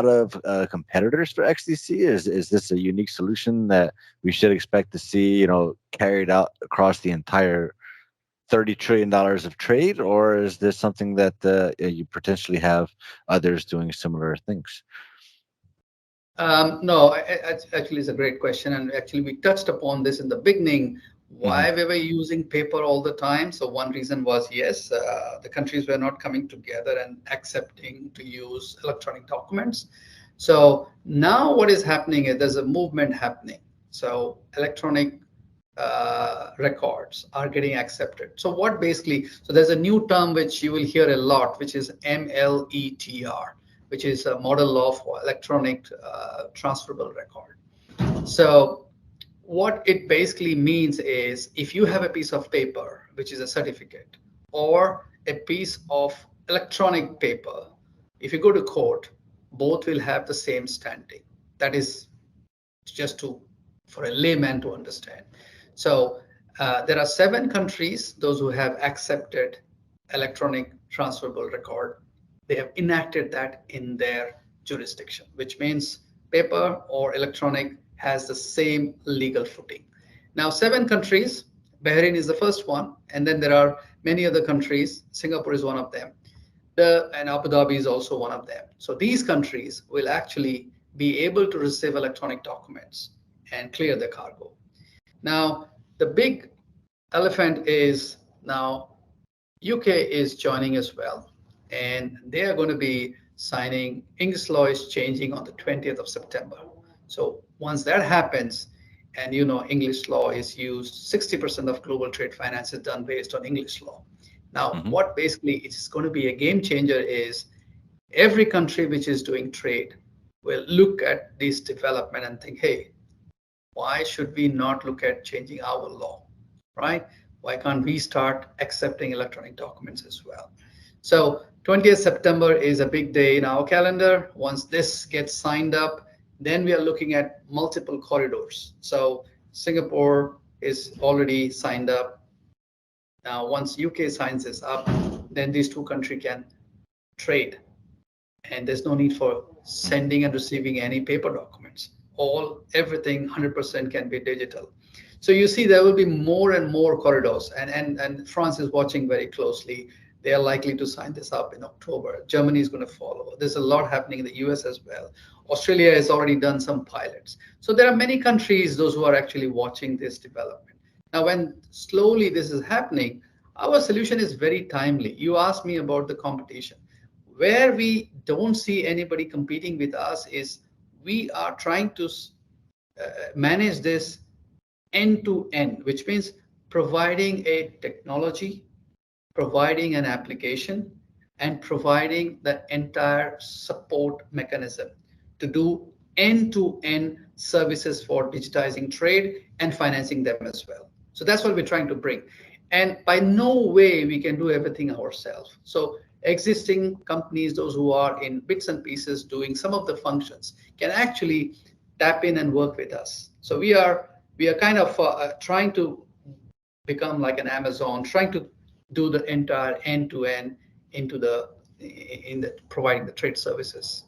lot of competitors for XDC? Is this a unique solution that we should expect to see, carried out across the entire $30 trillion of trade, or is this something that you potentially have others doing similar things? No, actually, it's a great question. And actually, we touched upon this in the beginning, Hmm. why we were using paper all the time. So one reason was, yes, the countries were not coming together and accepting to use electronic documents. So now what is happening is there's a movement happening. So electronic records are getting accepted. So what basically, so there's a new term which you will hear a lot, which is MLETR, which is a model law for electronic transferable record. So what it basically means is if you have a piece of paper, which is a certificate, or a piece of electronic paper, if you go to court, both will have the same standing. That is just to for a layman to understand. So there are 7 countries, those who have accepted electronic transferable record. They have enacted that in their jurisdiction, which means paper or electronic has the same legal footing. Now, 7 countries, Bahrain is the first one, and then there are many other countries. Singapore is one of them. And Abu Dhabi is also one of them. So these countries will actually be able to receive electronic documents and clear the cargo. Now, the big elephant is now UK is joining as well, and they are going to be signing. English law is changing on the 20th of September. So once that happens, and English law is used, 60% of global trade finance is done based on English law. Now, Hmm. what basically is going to be a game changer is every country which is doing trade will look at this development and think, hey, why should we not look at changing our law, right? Why can't we start accepting electronic documents as well? So 20th September is a big day in our calendar. Once this gets signed up, then we are looking at multiple corridors. So Singapore is already signed up. Now, once UK signs this up, then these two countries can trade, and there's no need for sending and receiving any paper documents. Everything 100% can be digital. So you see there will be more and more corridors, and France is watching very closely. They are likely to sign this up in October. Germany is going to follow. There's a lot happening in the US as well. Australia has already done some pilots. So there are many countries, those who are actually watching this development. Now, when slowly this is happening, our solution is very timely. You asked me about the competition. Where we don't see anybody competing with us is we are trying to manage this end to end, which means providing a technology, providing an application, and providing the entire support mechanism to do end to end services for digitizing trade and financing them as well. So that's what we're trying to bring. And by no way we can do everything ourselves. So existing companies, those who are in bits and pieces doing some of the functions, can actually tap in and work with us. So we are kind of trying to become like an Amazon, trying to do the entire end to end into the in the providing the trade services.